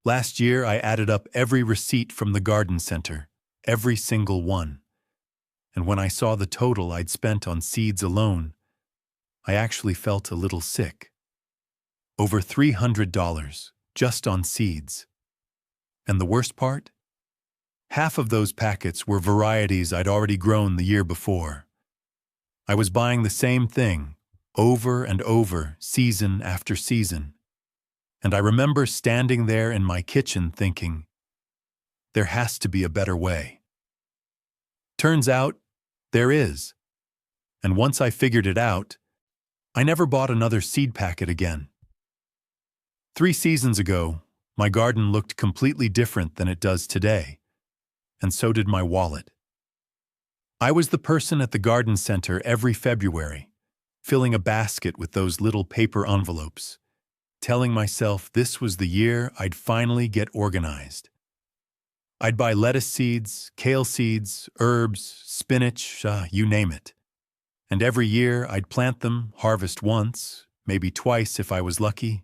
Last year, I added up every receipt from the garden center, every single one. And when I saw the total I'd spent on seeds alone, I actually felt a little sick. Over $300 just on seeds. And the worst part? Half of those packets were varieties I'd already grown the year before. I was buying the same thing, over and over, season after season. And I remember standing there in my kitchen thinking, there has to be a better way. Turns out, there is. And once I figured it out, I never bought another seed packet again. 3 seasons ago, my garden looked completely different than it does today, and so did my wallet. I was the person at the garden center every February, filling a basket with those little paper envelopes, telling myself this was the year I'd finally get organized. I'd buy lettuce seeds, kale seeds, herbs, spinach, you name it. And every year I'd plant them, harvest once, maybe twice if I was lucky,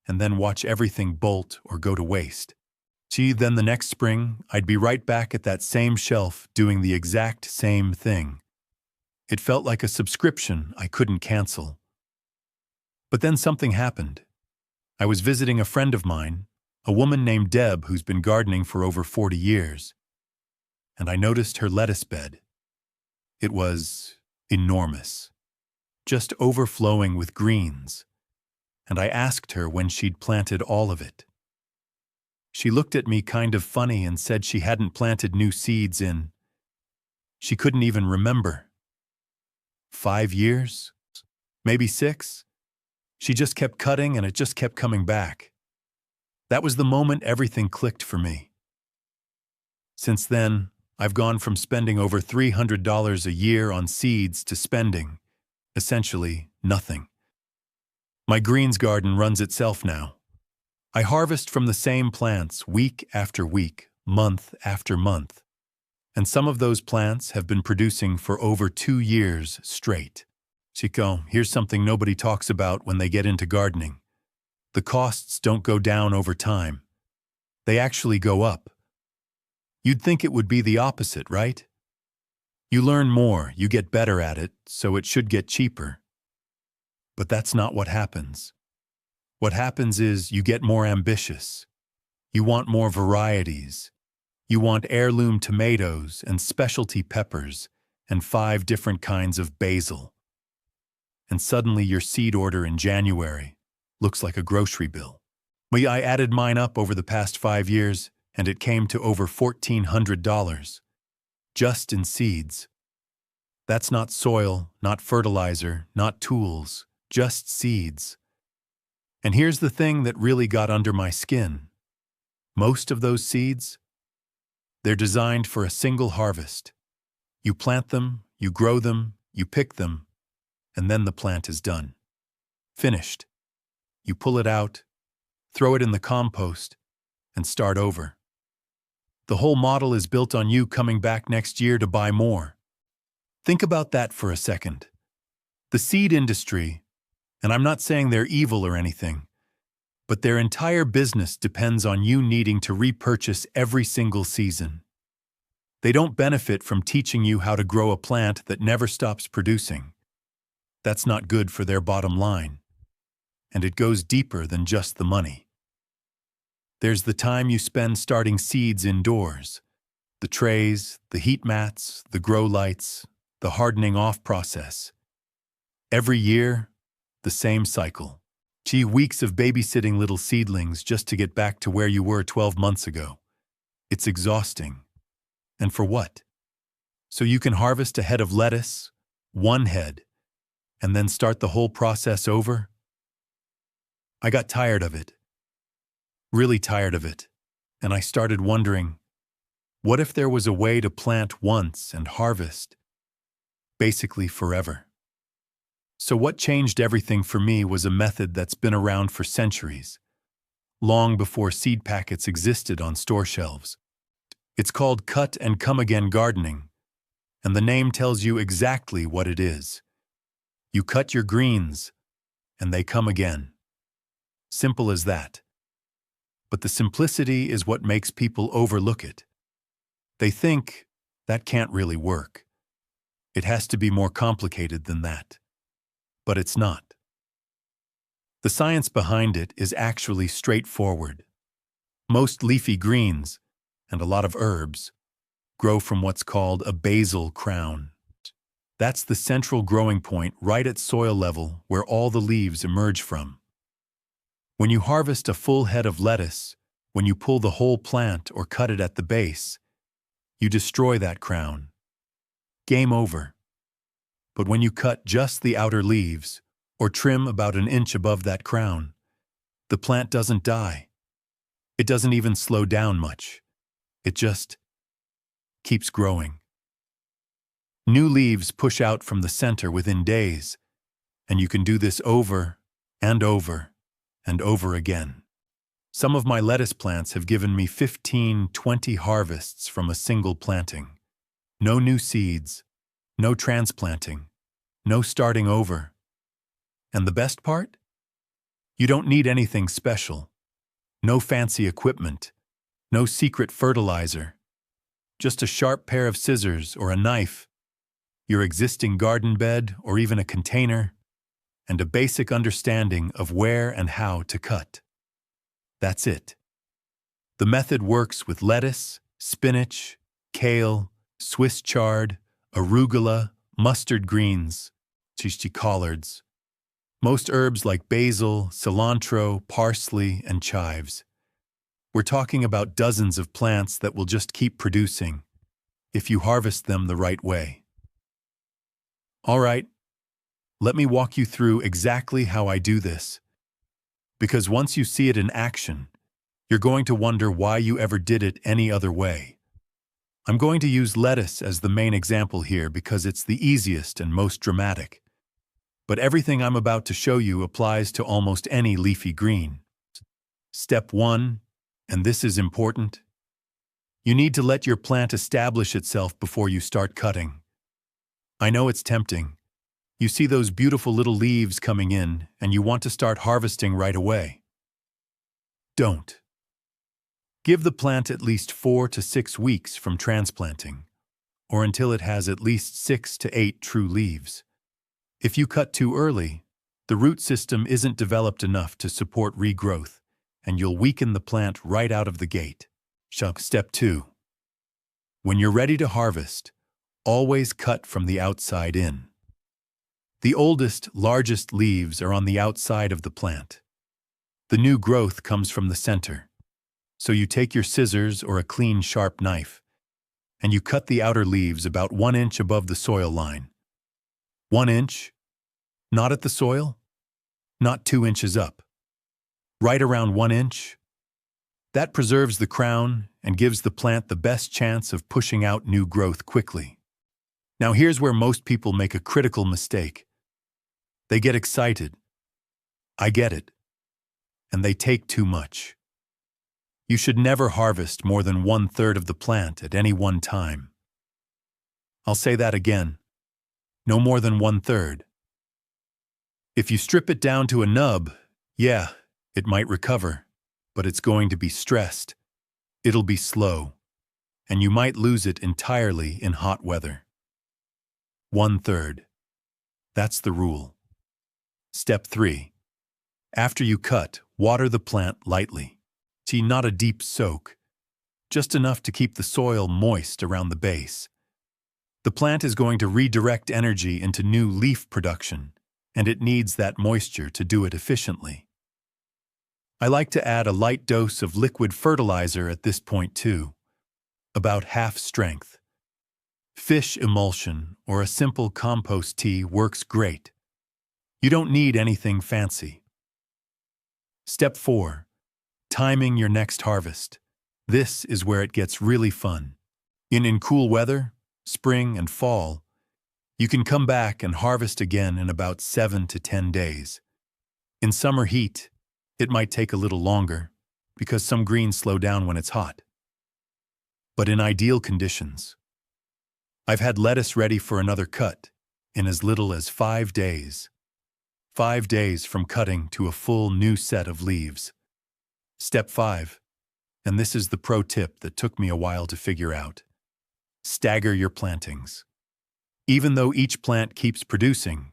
and then watch everything bolt or go to waste. Then the next spring, I'd be right back at that same shelf doing the exact same thing. It felt like a subscription I couldn't cancel. But then something happened. I was visiting a friend of mine, a woman named Deb who's been gardening for over 40 years, and I noticed her lettuce bed. It was enormous, just overflowing with greens, and I asked her when she'd planted all of it. She looked at me kind of funny and said she hadn't planted new seeds in, she couldn't even remember. 5 years? Maybe 6? She just kept cutting and it just kept coming back. That was the moment everything clicked for me. Since then, I've gone from spending over $300 a year on seeds to spending, essentially, nothing. My greens garden runs itself now. I harvest from the same plants week after week, month after month. And some of those plants have been producing for over 2 years straight. Chico, here's something nobody talks about when they get into gardening. The costs don't go down over time. They actually go up. You'd think it would be the opposite, right? You learn more, you get better at it, so it should get cheaper. But that's not what happens. What happens is you get more ambitious. You want more varieties. You want heirloom tomatoes and specialty peppers and 5 different kinds of basil. And suddenly your seed order in January looks like a grocery bill. I added mine up over the past 5 years, and it came to over $1,400, just in seeds. That's not soil, not fertilizer, not tools, just seeds. And here's the thing that really got under my skin. Most of those seeds, they're designed for a single harvest. You plant them, you grow them, you pick them, and then the plant is done. Finished. You pull it out, throw it in the compost, and start over. The whole model is built on you coming back next year to buy more. Think about that for a second. The seed industry, and I'm not saying they're evil or anything, but their entire business depends on you needing to repurchase every single season. They don't benefit from teaching you how to grow a plant that never stops producing. That's not good for their bottom line. And it goes deeper than just the money. There's the time you spend starting seeds indoors, the trays, the heat mats, the grow lights, the hardening off process. Every year, the same cycle. Weeks of babysitting little seedlings just to get back to where you were 12 months ago. It's exhausting. And for what? So you can harvest a head of lettuce, 1 head, and then start the whole process over? I got tired of it. Really tired of it. And I started wondering, what if there was a way to plant once and harvest, basically forever? So what changed everything for me was a method that's been around for centuries, long before seed packets existed on store shelves. It's called cut and come again gardening, and the name tells you exactly what it is. You cut your greens, and they come again. Simple as that. But the simplicity is what makes people overlook it. They think that can't really work. It has to be more complicated than that. But it's not. The science behind it is actually straightforward. Most leafy greens, and a lot of herbs, grow from what's called a basal crown. That's the central growing point right at soil level where all the leaves emerge from. When you harvest a full head of lettuce, when you pull the whole plant or cut it at the base, you destroy that crown. Game over. But when you cut just the outer leaves, or trim about an inch above that crown, the plant doesn't die. It doesn't even slow down much. It just keeps growing. New leaves push out from the center within days, and you can do this over and over and over again. Some of my lettuce plants have given me 15, 20 harvests from a single planting. No new seeds, no transplanting, no starting over. And the best part? You don't need anything special. No fancy equipment, no secret fertilizer. Just a sharp pair of scissors or a knife, your existing garden bed or even a container, and a basic understanding of where and how to cut. That's it. The method works with lettuce, spinach, kale, Swiss chard, arugula, mustard greens, collards. Most herbs like basil, cilantro, parsley, and chives. We're talking about dozens of plants that will just keep producing if you harvest them the right way. All right, let me walk you through exactly how I do this. Because once you see it in action, you're going to wonder why you ever did it any other way. I'm going to use lettuce as the main example here because it's the easiest and most dramatic. But everything I'm about to show you applies to almost any leafy green. Step 1, and this is important, you need to let your plant establish itself before you start cutting. I know it's tempting. You see those beautiful little leaves coming in, and you want to start harvesting right away. Don't. Give the plant at least 4 to 6 weeks from transplanting, or until it has at least 6 to 8 true leaves. If you cut too early, the root system isn't developed enough to support regrowth, and you'll weaken the plant right out of the gate. Step 2. When you're ready to harvest, always cut from the outside in. The oldest, largest leaves are on the outside of the plant. The new growth comes from the center. So you take your scissors or a clean, sharp knife, and you cut the outer leaves about 1 inch above the soil line. 1 inch? Not at the soil? Not 2 inches up. Right around 1 inch? That preserves the crown and gives the plant the best chance of pushing out new growth quickly. Now here's where most people make a critical mistake. They get excited. I get it. And they take too much. You should never harvest more than 1/3 of the plant at any one time. I'll say that again. No more than 1/3. If you strip it down to a nub, yeah, it might recover, but it's going to be stressed. It'll be slow, and you might lose it entirely in hot weather. 1/3. That's the rule. Step 3. After you cut, water the plant lightly. See, not a deep soak, just enough to keep the soil moist around the base. The plant is going to redirect energy into new leaf production, and it needs that moisture to do it efficiently. I like to add a light dose of liquid fertilizer at this point too, about half strength. Fish emulsion or a simple compost tea works great. You don't need anything fancy. Step 4. Timing your next harvest. This is where it gets really fun. In cool weather, spring and fall, you can come back and harvest again in about 7 to 10 days. In summer heat, it might take a little longer because some greens slow down when it's hot. But in ideal conditions, I've had lettuce ready for another cut in as little as 5 days. 5 days from cutting to a full new set of leaves. Step 5. And this is the pro tip that took me a while to figure out. Stagger your plantings. Even though each plant keeps producing,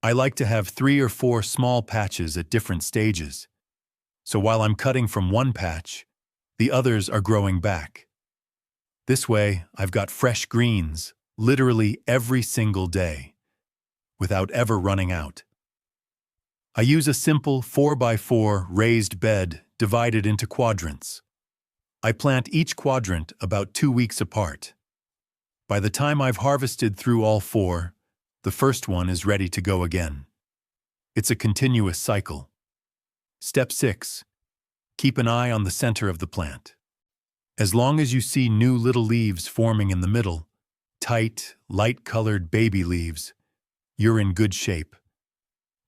I like to have 3 or 4 small patches at different stages. So while I'm cutting from one patch, the others are growing back. This way, I've got fresh greens literally every single day, without ever running out. I use a simple 4x4 raised bed divided into quadrants. I plant each quadrant about 2 weeks apart. By the time I've harvested through all 4, the first one is ready to go again. It's a continuous cycle. Step 6. Keep an eye on the center of the plant. As long as you see new little leaves forming in the middle, tight, light-colored baby leaves, you're in good shape.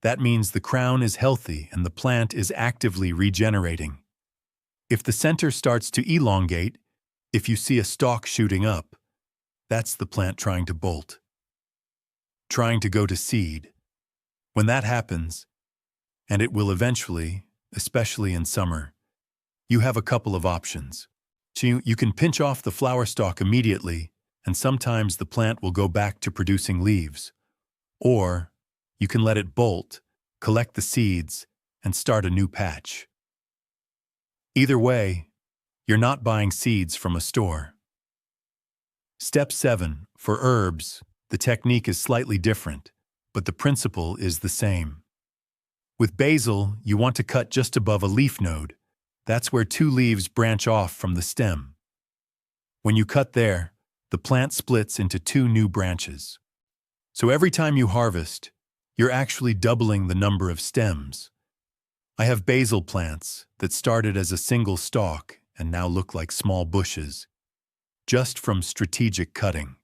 That means the crown is healthy and the plant is actively regenerating. If the center starts to elongate, if you see a stalk shooting up, that's the plant trying to bolt, trying to go to seed. When that happens, and it will eventually, especially in summer, you have a couple of options. So you can pinch off the flower stalk immediately, and sometimes the plant will go back to producing leaves. Or you can let it bolt, collect the seeds, and start a new patch. Either way, you're not buying seeds from a store. Step 7. For herbs, the technique is slightly different, but the principle is the same. With basil, you want to cut just above a leaf node. That's where 2 leaves branch off from the stem. When you cut there, the plant splits into 2 new branches. So every time you harvest, you're actually doubling the number of stems. I have basil plants that started as a single stalk and now look like small bushes, just from strategic cutting.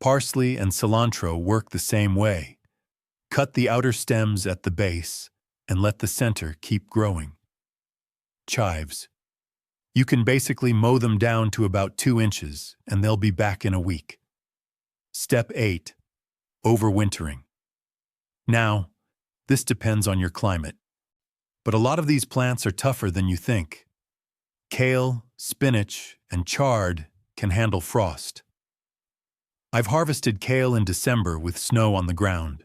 Parsley and cilantro work the same way. Cut the outer stems at the base and let the center keep growing. Chives. You can basically mow them down to about 2 inches and they'll be back in a week. Step 8. Overwintering. Now, this depends on your climate, but a lot of these plants are tougher than you think. Kale, spinach, and chard can handle frost. I've harvested kale in December with snow on the ground,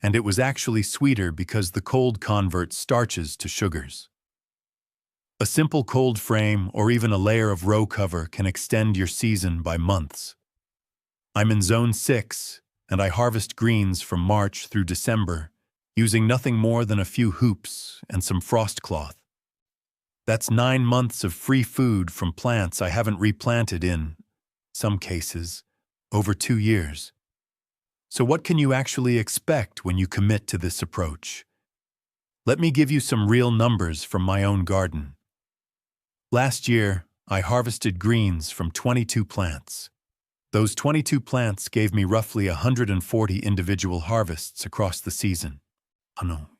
and it was actually sweeter because the cold converts starches to sugars. A simple cold frame or even a layer of row cover can extend your season by months. I'm in Zone 6, and I harvest greens from March through December, using nothing more than a few hoops and some frost cloth. That's 9 months of free food from plants I haven't replanted in, some cases, over 2 years. So what can you actually expect when you commit to this approach? Let me give you some real numbers from my own garden. Last year, I harvested greens from 22 plants. Those 22 plants gave me roughly 140 individual harvests across the season.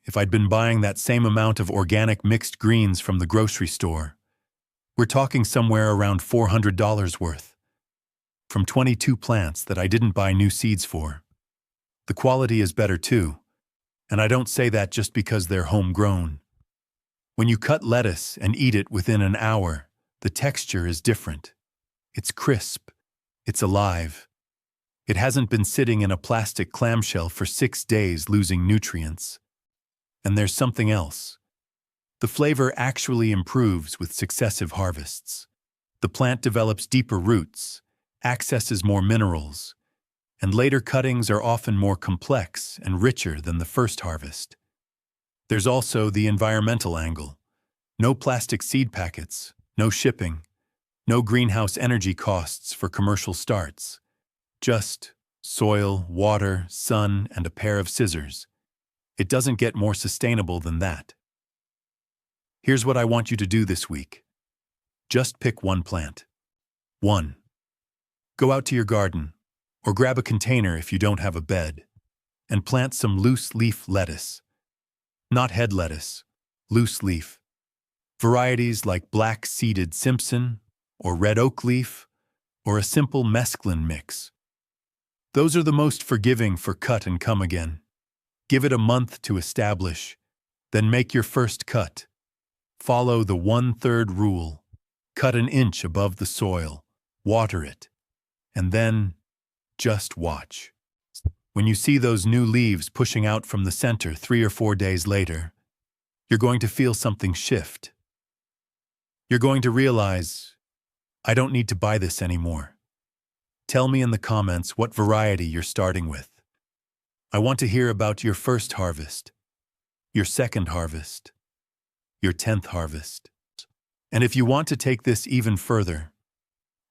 If I'd been buying that same amount of organic mixed greens from the grocery store, we're talking somewhere around $400 worth. From 22 plants that I didn't buy new seeds for. The quality is better too, and I don't say that just because they're homegrown. When you cut lettuce and eat it within an hour, the texture is different. It's crisp. It's alive. It hasn't been sitting in a plastic clamshell for 6 days losing nutrients. And there's something else. The flavor actually improves with successive harvests. The plant develops deeper roots, accesses more minerals, and later cuttings are often more complex and richer than the first harvest. There's also the environmental angle. No plastic seed packets, no shipping, no greenhouse energy costs for commercial starts. Just soil, water, sun, and a pair of scissors. It doesn't get more sustainable than that. Here's what I want you to do this week. Just pick one plant. 1. Go out to your garden, or grab a container if you don't have a bed, and plant some loose leaf lettuce. Not head lettuce, loose leaf. Varieties like black-seeded Simpson, or red oak leaf, or a simple mesclun mix. Those are the most forgiving for cut and come again. Give it a month to establish, then make your first cut. Follow the 1/3 rule. Cut an inch above the soil, water it, and then just watch. When you see those new leaves pushing out from the center 3 or 4 days later, you're going to feel something shift. You're going to realize, I don't need to buy this anymore. Tell me in the comments what variety you're starting with. I want to hear about your first harvest, your second harvest, your 10th harvest. And if you want to take this even further,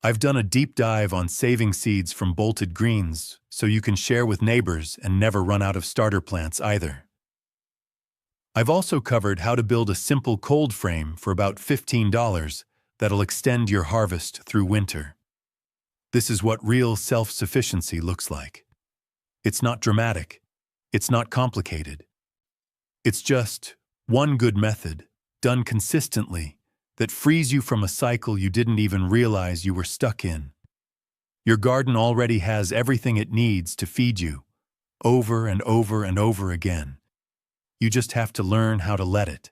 I've done a deep dive on saving seeds from bolted greens so you can share with neighbors and never run out of starter plants either. I've also covered how to build a simple cold frame for about $15 that'll extend your harvest through winter. This is what real self-sufficiency looks like. It's not dramatic. It's not complicated. It's just one good method, done consistently, that frees you from a cycle you didn't even realize you were stuck in. Your garden already has everything it needs to feed you, over and over and over again. You just have to learn how to let it.